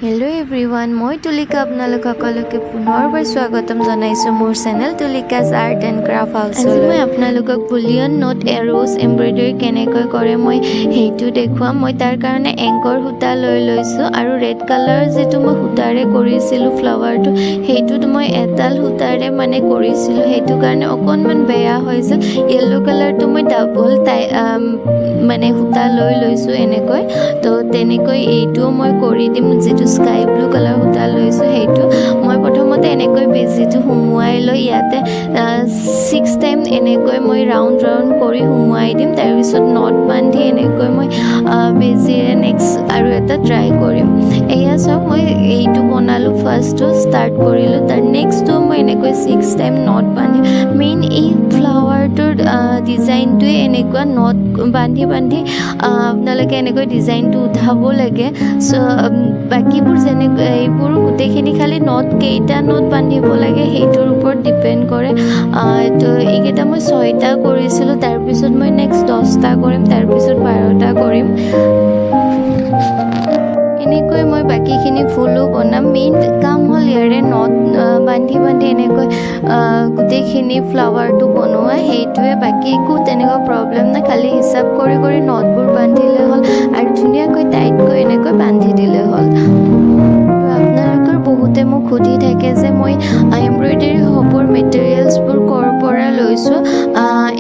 Hello everyone, মই তুলিকা আপোনালোক সকলোকে পুনৰবাৰ স্বাগতম জনাইছো মোৰ channel Tulika's art and craft house. আজি মই আপোনালোকক বুলিয়ন নোট এৰোজ এমব্ৰইডাৰী কেনেকৈ কৰে মই সেইটো দেখুৱাম। মই তাৰ কাৰণে এংকৰ সূতা লৈছো আৰু ৰেড কালাৰ যেটো মই সূতাৰে কৰিছিলোঁ ফ্লাৱাৰটো সেইটোত মই এডাল সূতাৰে মানে কৰিছিলোঁ, সেইটো কাৰণে অকণমান বেয়া হৈছিল। য়েল্লো কালাৰটো মই ডাবল মানে সূতা লৈছোঁ এনেকৈ, তো তেনেকৈ এইটোও মই কৰি দিম। যেটো স্কাই ব্লু কালাৰ সূতা লৈছোঁ সেইটো মই প্ৰথমতে এনেকৈ বেজিটো সুমুৱাই লৈ ইয়াতে 6 টাইম এনেকৈ মই ৰাউণ্ড কৰি সুমুৱাই দিম। তাৰপিছত নট বান্ধি এনেকৈ মই বেজিৰে নেক্সট আৰু এটা ট্ৰাই কৰিম। এয়া চাওক, মই এইটো বনালোঁ, ফাৰ্ষ্টটো ষ্টাৰ্ট কৰিলোঁ, তাৰ নেক্সটটো মই এনেকৈ 6 টাইম নট বান্ধি। মেইন এই ফ্লাৱাৰটোৰ ডিজাইনটোৱে এনেকুৱা নট বান্ধি আপোনালোকে এনেকৈ ডিজাইনটো উঠাব লাগে। চ' বাকীবোৰ যেনেকৈ এইবোৰ গোটেইখিনি খালি কেইটা নট বান্ধিব লাগে সেইটোৰ ওপৰত ডিপেণ্ড কৰে। তো এইকেইটা মই 6টা কৰিছিলোঁ, তাৰপিছত মই নেক্সট 10টা কৰিম, তাৰপিছত 12টা কৰিম। এনেকৈ মই বাকীখিনি ফুলো বনাম। মেইন কাম হ'ল ইয়াৰে নট বান্ধি এনেকৈ গোটেইখিনি ফ্লাৱাৰটো বনোৱা, সেইটোৱে। বাকী একো তেনেকুৱা প্ৰব্লেম নাই, খালি হিচাপ কৰি নটবোৰ বান্ধিলে হ'ল আৰু ধুনীয়াকৈ টাইটকৈ এনেকৈ বান্ধি দিলে হ'ল। আপোনালোকৰ বহুতে মোক সুধি থাকে যে মই এমব্ৰইডাৰী হ'বৰ মেটেৰিয়েলছবোৰ ক'ৰ পৰা লৈছোঁ।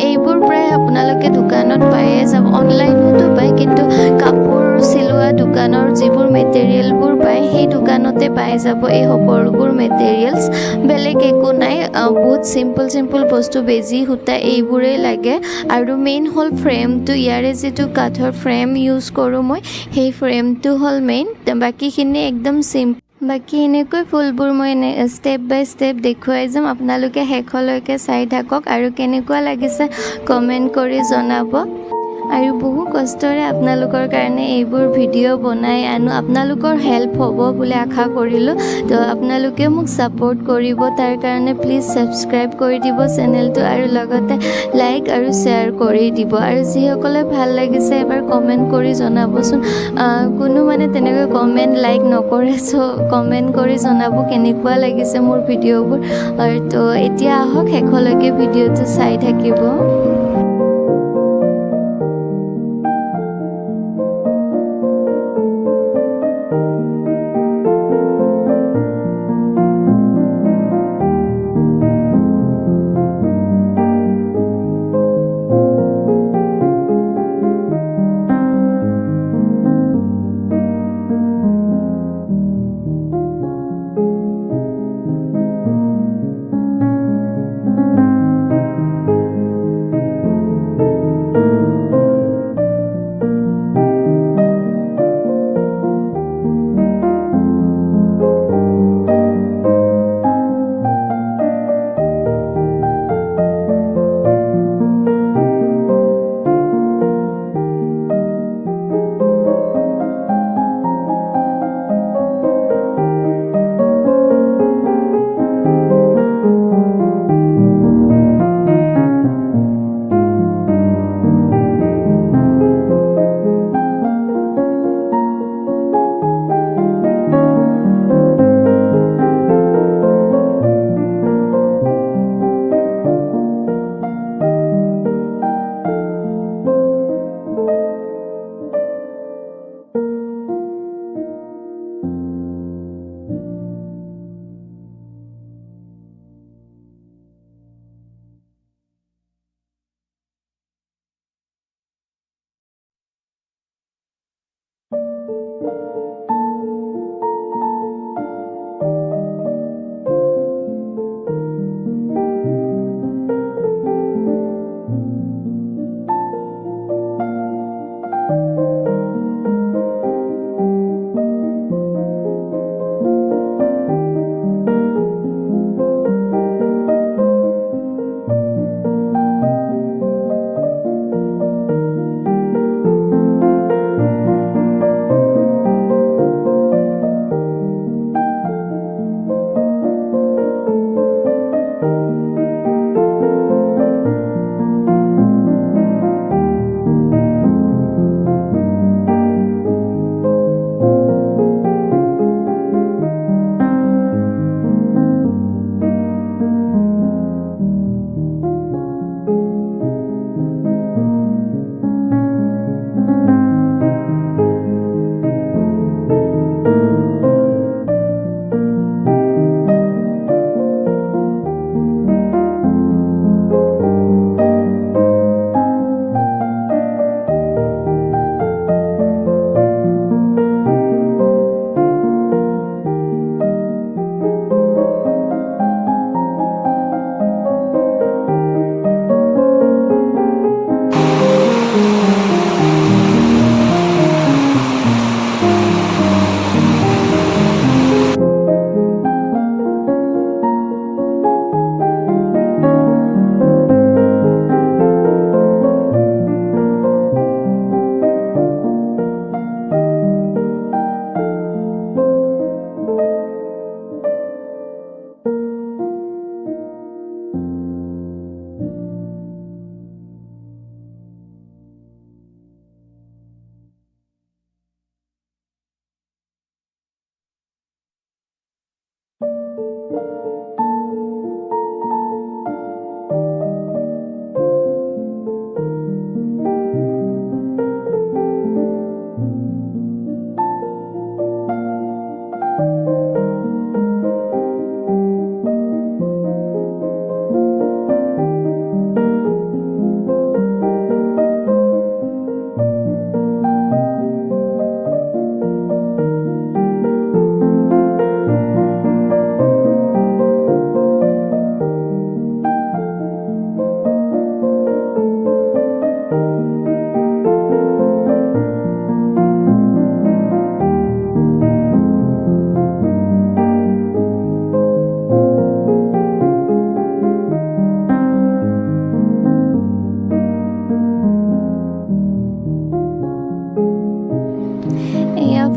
এইবোৰ প্ৰায় আপোনালোকে দোকানত পায়ে যাব, অনলাইনতো পায়, কিন্তু কাপোৰ চিলোৱা দোকানৰ যিবোৰ মেটেৰিয়েলবোৰ পায় সেই দোকানতে পাই যাব এই সকলোবোৰ মেটেৰিয়েলছ। বেলেগ একো নাই, বহুত চিম্পল বস্তু, বেজি সূতা এইবোৰেই লাগে। আৰু মেইন হ'ল ফ্ৰেমটো, ইয়াৰে যিটো কাঠৰ ফ্ৰেম ইউজ কৰোঁ মই, সেই ফ্ৰেমটো হ'ল মেইন। বাকীখিনি একদম চিম্পল। বাকী এনেকৈ ফুলবোৰ মই ষ্টেপ বাই ষ্টেপ দেখুৱাই যাম, আপোনালোকে শেষলৈকে চাই থাকক আৰু কেনেকুৱা লাগিছে কমেণ্ট কৰি জনাব। আৰু বহু কষ্টৰে আপোনালোকৰ কাৰণে এইবোৰ ভিডিঅ' বনাই আনো, আপোনালোকৰ হেল্প হ'ব বুলি আশা কৰিলোঁ। তো আপোনালোকে মোক ছাপোৰ্ট কৰিব, তাৰ কাৰণে প্লিজ ছাবস্ক্ৰাইব কৰি দিব চেনেলটো আৰু লগতে লাইক আৰু শ্বেয়াৰ কৰি দিব। আৰু যিসকলে ভাল লাগিছে এবাৰ কমেণ্ট কৰি জনাবচোন। কোনো মানে তেনেকৈ কমেণ্ট লাইক নকৰে, চ' কমেণ্ট কৰি জনাব কেনেকুৱা লাগিছে মোৰ ভিডিঅ'বোৰ। আৰু তো এতিয়া আহক শেষলৈকে ভিডিঅ'টো চাই থাকিব।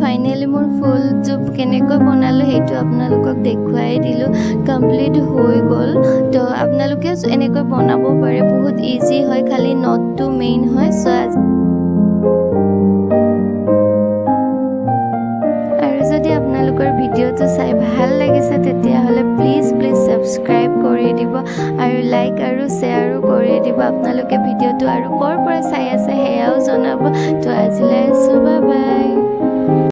ফাইনেলি মোৰ ফুলটো কেনেকৈ বনালোঁ সেইটো আপোনালোকক দেখুৱাই দিলোঁ কমপ্লিট হৈ গ'ল তো আপোনালোকেও এনেকৈ বনাব পাৰে বহুত ইজি হয় খালি নটটো মেইন হয় চ' আৰু যদি আপোনালোকৰ ভিডিঅ'টো চাই ভাল লাগিছে তেতিয়াহ'লে প্লিজ ছাবস্ক্ৰাইব কৰি দিব আৰু লাইক আৰু শ্বেয়াৰো কৰি দিব আপোনালোকে ভিডিঅ'টো আৰু ক'ৰ পৰা চাই আছে সেয়াও জনাব তো আজিলৈ আছোঁ বাই